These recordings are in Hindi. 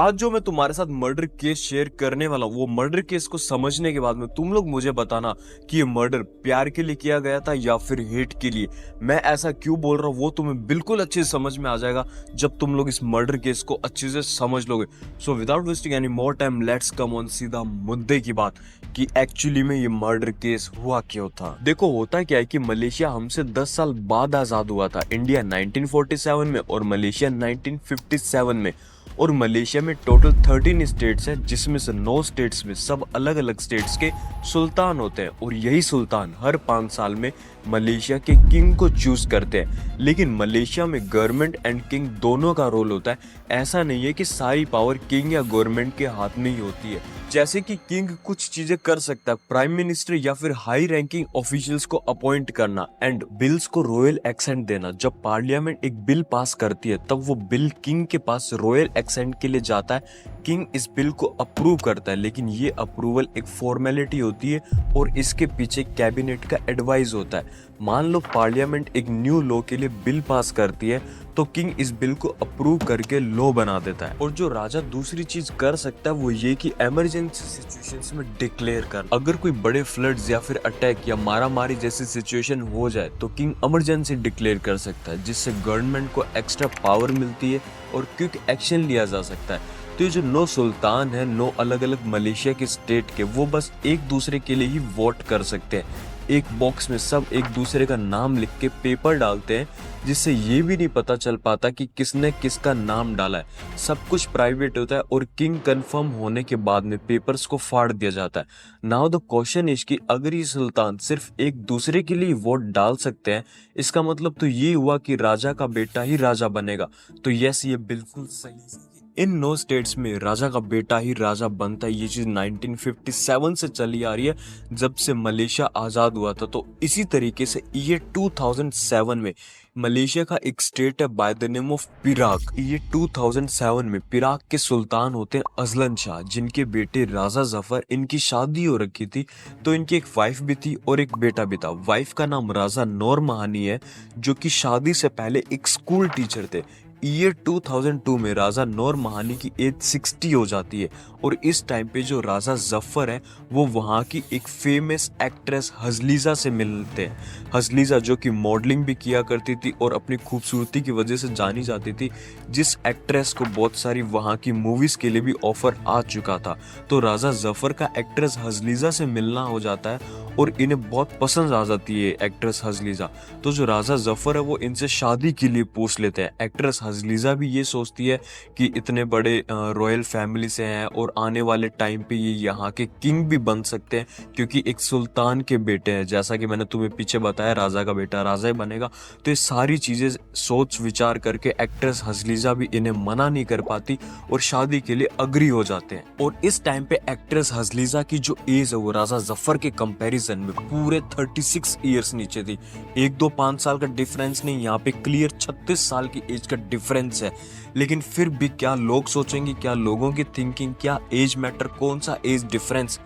आज जो मैं तुम्हारे साथ मर्डर केस शेयर करने वाला हूँ, वो मर्डर केस को समझने के बाद में तुम लोग मुझे बताना कि ये मर्डर प्यार के लिए किया गया था या फिर हेट के लिए। मैं ऐसा क्यों बोल रहा हूँ वो तुम्हें बिल्कुल अच्छे से समझ में आ जाएगा जब तुम लोग इस मर्डर केस को अच्छे से समझ लोगे। So without wasting any more time let's come on सीधा मुद्दे की बात कि एक्चुअली में ये मर्डर केस हुआ क्यों था। देखो होता क्या है कि मलेशिया हमसे 10 साल बाद आजाद हुआ था। इंडिया 1947 में और मलेशिया 1957 में। और मलेशिया में टोटल 13 स्टेट्स हैं, जिसमें से 9 स्टेट्स में सब अलग अलग स्टेट्स के सुल्तान होते हैं और यही सुल्तान हर 5 साल में मलेशिया के किंग को चूज करते हैं। लेकिन मलेशिया में गवर्नमेंट एंड किंग दोनों का रोल होता है। ऐसा नहीं है कि सारी पावर किंग या गवर्नमेंट के हाथ में ही होती है। जैसे कि किंग कुछ चीजें कर सकता है, प्राइम मिनिस्टर या फिर हाई रैंकिंग ऑफिशियल्स को अपॉइंट करना एंड बिल्स को रॉयल एक्सेंट देना। जब पार्लियामेंट एक बिल पास करती है तब वो बिल किंग के पास रॉयल एक्सेंट के लिए जाता है। किंग इस बिल को अप्रूव करता है, लेकिन ये अप्रूवल एक फॉर्मेलिटी होती है और इसके पीछे कैबिनेट का एडवाइस होता है। मान लो पार्लियामेंट एक न्यू लॉ के लिए बिल पास करती है तो किंग इस बिल को अप्रूव करके लॉ बना देता है। और जो राजा दूसरी चीज कर सकता है वो ये कि इमरजेंसी सिचुएशंस में डिक्लेयर कर, अगर कोई बड़े फ्लड्स या फिर अटैक या मारामारी जैसी सिचुएशन हो जाए तो किंग इमरजेंसी डिक्लेयर कर सकता है, जिससे गवर्नमेंट को एक्स्ट्रा पावर मिलती है और क्विक एक्शन लिया जा सकता है। तो ये जो 9 सुल्तान है, 9 अलग अलग मलेशिया के स्टेट के, वो बस एक दूसरे के लिए ही वोट कर सकते हैं। एक बॉक्स में सब एक दूसरे का नाम लिख के पेपर डालते हैं, जिससे ये भी नहीं पता चल पाता कि किसने किसका नाम डाला है। सब कुछ प्राइवेट होता है और किंग कंफर्म होने के बाद में पेपर्स को फाड़ दिया जाता है। नाउ द क्वेश्चन इज कि अगर ये सुल्तान सिर्फ एक दूसरे के लिए वोट डाल सकते हैं, इसका मतलब तो ये हुआ कि राजा का बेटा ही राजा बनेगा। तो यस, ये बिल्कुल सही। इन 9 स्टेट्स में राजा का बेटा ही राजा बनता है। ये चीज 1957 से चली आ रही है, जब से मलेशिया आजाद हुआ था। तो इसी तरीके से ये 2007 में मलेशिया का एक स्टेट है by the name of Pirak. ये 2007 में पिराक के सुल्तान होते हैं अजलन शाह, जिनके बेटे राजा जफर। इनकी शादी हो रखी थी, तो इनकी एक वाइफ भी थी और एक बेटा भी था। वाइफ का नाम राजा नूर महानी है, जो कि शादी से पहले एक स्कूल टीचर थे। ईयर 2002 में राजा नूर महानी की एज 60 हो जाती है और इस टाइम पे जो राजा जफर है वो वहाँ की एक फेमस एक्ट्रेस हजलीजा से मिलते हैं। हजलीजा जो कि मॉडलिंग भी किया करती थी और अपनी खूबसूरती की वजह से जानी जाती थी, जिस एक्ट्रेस को बहुत सारी वहाँ की मूवीज के लिए भी ऑफर आ चुका था। तो राजा जफर का एक्ट्रेस हजलीजा से मिलना हो जाता है और इन्हें बहुत पसंद आ जाती है एक्ट्रेस हजलीजा। तो जो राजा जफर है वो इनसे शादी के लिए पूछ लेते हैं। एक्ट्रेस हजलीजा भी ये सोचती है कि इतने बड़े रॉयल फैमिली से हैं और आने वाले टाइम पे ये यहाँ के किंग भी बन सकते हैं, क्योंकि एक सुल्तान के बेटे हैं। जैसा कि मैंने तुम्हें पीछे बताया, राजा का बेटा राजा ही बनेगा। तो ये सारी चीजें सोच विचार करके एक्ट्रेस हजलीजा भी इन्हें मना नहीं कर पाती और शादी के लिए अग्री हो जाते हैं। और इस टाइम पे एक्ट्रेस हजलीजा की जो एज है वो राजा जफर के कंपैरिजन में पूरे 36 ईयर्स नीचे थी। 1-2-5 साल का डिफरेंस नहीं, यहाँ पे क्लियर 36 साल की एज का डिफरेंस है। लेकिन फिर भी क्या लोग सोचेंगे, क्या लोगों की थिंकिंग, क्या एज मैटर, कौन सा एज डिफरेंस,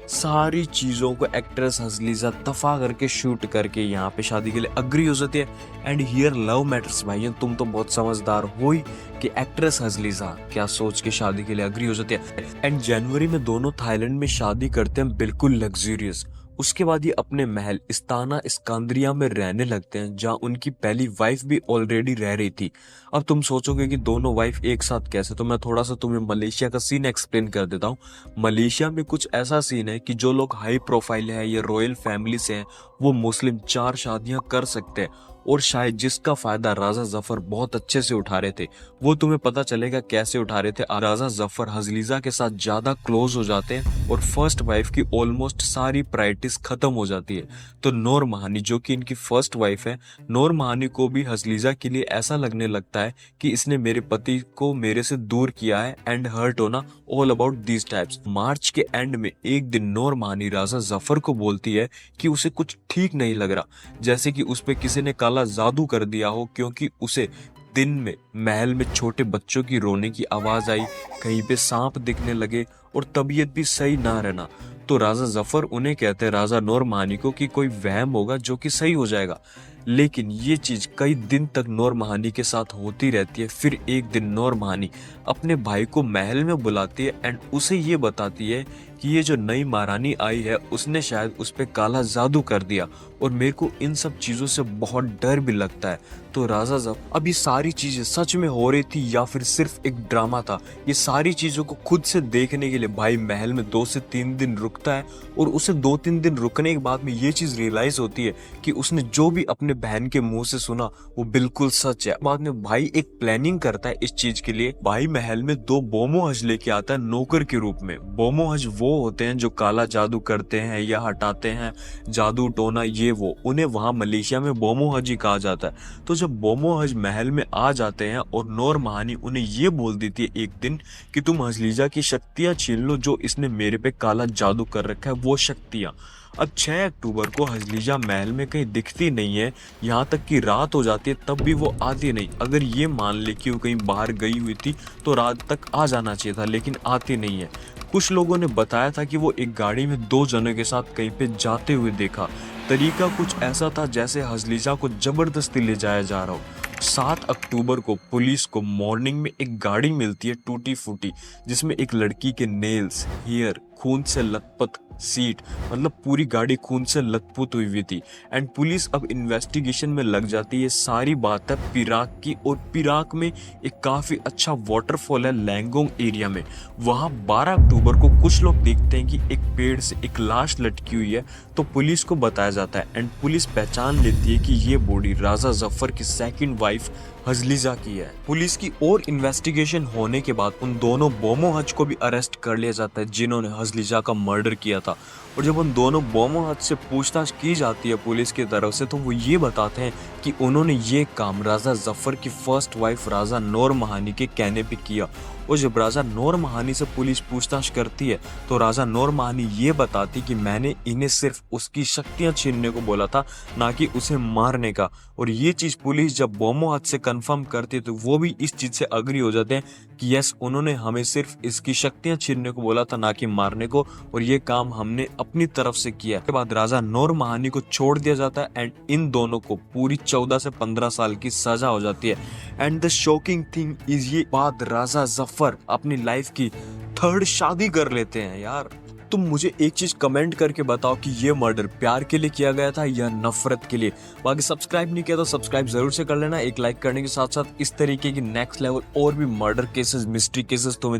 सारी चीजों को एक्ट्रेस हजलीजा दफा करके शूट करके यहाँ पे शादी के लिए अग्री हो जाती है। And here love matters. भाइयों तुम तो बहुत समझदार हो ही कि एक्ट्रेस हजलीजा क्या सोच के शादी के लिए अग्री हो जाती है। एंड जनवरी में दोनों थाईलैंड में शादी करते हैं, बिल्कुल लग्जरियस। उसके बाद ये अपने महल इस्ताना इस्कंदरिया में रहने लगते हैं, जहां उनकी पहली वाइफ भी ऑलरेडी रह रही थी। अब तुम सोचोगे कि दोनों वाइफ एक साथ कैसे, तो मैं थोड़ा सा तुम्हें मलेशिया का सीन एक्सप्लेन कर देता हूँ। मलेशिया में कुछ ऐसा सीन है कि जो लोग हाई प्रोफाइल है या रॉयल फैमिली से हैं, वो मुस्लिम 4 शादियां कर सकते हैं। और शायद जिसका फायदा राजा जफर बहुत अच्छे से उठा रहे थे, वो तुम्हें पता चलेगा कैसे उठा रहे थे। राजा जफर हजलीजा के साथ ज्यादा क्लोज हो जाते हैं और फर्स्ट वाइफ की ऑलमोस्ट सारी प्रायोरिटीज खत्म हो जाती है। तो नूर महानी जो कि इनकी फर्स्ट वाइफ है, नूर महानी को भी हजलीजा के लिए ऐसा लगने लगता है कि इसने मेरे पति को मेरे से दूर किया है एंड हर्ट होना ऑल अबाउट दीज टाइप्स। मार्च के एंड में एक दिन नूर महानी राजा जफर को बोलती है कि उसे कुछ ठीक नहीं लग रहा, जैसे कि उस पे किसी ने काला जादू कर दिया हो, क्योंकि उसे दिन में महल में छोटे बच्चों की रोने की आवाज आई, कहीं पे सांप दिखने लगे और तबीयत भी सही ना रहना। तो राजा जफर उन्हें कहते हैं, राजा नूर महानी को, कि कोई वहम होगा जो कि सही हो जाएगा। लेकिन ये चीज कई दिन तक नूर महानी के साथ होती रहती है। फिर एक दिन नूर महानी अपने भाई को महल में बुलाती है एंड उसे ये बताती है कि ये जो नई महारानी आई है उसने शायद उस पे काला जादू कर दिया और मेरे को इन सब चीजों से बहुत डर भी लगता है। तो राजा जफर अब ये सारी चीजें सच में हो रही थी या फिर सिर्फ एक ड्रामा था, ये सारी चीजों को खुद से देखने के लिए भाई महल में 2 से 3 दिन रुकता है और उसे 2-3 दिन रुकने के बाद में ये चीज रियलाइज होती है कि उसने जो भी अपने बहन के मुंह से सुना वो बिल्कुल सच है। बाद में भाई एक प्लानिंग करता है इस चीज के लिए। भाई महल में 2 बोमोहज लेके आता है नौकर के रूप में। बोमोहज वो होते हैं जो काला जादू करते हैं या हटाते हैं, जादू टोना ये वो, उन्हें वहां मलेशिया में बोमोहज ही कहा जाता है। तो जब बोमोहज महल में आ जाते हैं और नूर महानी उन्हें ये बोल देती है एक दिन कि तुम हजलीजा की शक्तियां छीन लो जो इसने मेरे पे काला जादू कर रखा है, वो शक्तियां। अब 6 अक्टूबर को हजलीजा महल में कहीं दिखती नहीं है, यहाँ तक कि रात हो जाती है तब भी वो आती नहीं। अगर ये मान ले कि वो कहीं बाहर गई हुई थी तो रात तक आ जाना चाहिए था, लेकिन आती नहीं है। कुछ लोगों ने बताया था कि वो एक गाड़ी में 2 जनों के साथ कहीं पे जाते हुए देखा। तरीका कुछ ऐसा था जैसे हजलीजा को जबरदस्ती ले जाया जा रहा हो। 7 अक्टूबर को पुलिस को मॉर्निंग में एक गाड़ी मिलती है टूटी फूटी, जिसमें एक लड़की के नेल्स, हेयर, खून से लथपथ सीट, मतलब पूरी गाड़ी खून से लथपथ हुई थी। एंड पुलिस अब इन्वेस्टिगेशन में लग जाती है। सारी बात है पिराक की, और पिराक में एक काफी अच्छा वाटरफॉल है लैंगोंग एरिया में। वहां 12 अक्टूबर को कुछ लोग देखते हैं कि एक पेड़ से एक लाश लटकी हुई है, तो पुलिस को बताया जाता है एंड पुलिस पहचान लेती है कि ये बॉडी राजा जफर की सेकंड वाइफ हजलीजा की है। पुलिस की और इन्वेस्टिगेशन होने के बाद उन दोनों बोमोहज को भी अरेस्ट कर लिया जाता है जिन्होंने हजलीजा का मर्डर किया था। और जब उन दोनों बोमोहज से पूछताछ की जाती है पुलिस की तरफ से, तो वो ये बताते हैं कि उन्होंने ये काम राजा जफर की फर्स्ट वाइफ राजा नूर महानी के कहने पे किया। और जब राजा नूर महानी से पुलिस पूछताछ करती है तो राजा नूर महानी ये बताती कि मैंने इन्हें सिर्फ उसकी शक्तियां छीनने को बोला था, ना कि उसे मारने का। और ये चीज पुलिस जब बोमोहज से कंफर्म करती है तो वो भी इस चीज से अग्री हो जाते हैं कि यस, उन्होंने हमें सिर्फ इसकी शक्तियां छीनने को बोला था, ना कि मारने को, और ये काम हमने अपनी तरफ से किया। उसके बाद राजा नूर महानी को छोड़ दिया जाता है एंड इन दोनों को पूरी 14 से 15 साल की सजा हो जाती है। And the shocking thing is ये बाद राजा जफर अपनी लाइफ की 3rd शादी कर लेते हैं। यार तुम मुझे एक चीज कमेंट करके बताओ कि ये मर्डर प्यार के लिए किया गया था या नफरत के लिए। बाकी सब्सक्राइब नहीं किया तो सब्सक्राइब जरूर से कर लेना। एक लाइक करने के साथ साथ इस तरीके की नेक्स्ट लेवल और भी मर्डर केसेस, मिस्ट्री केसेस तुम्हें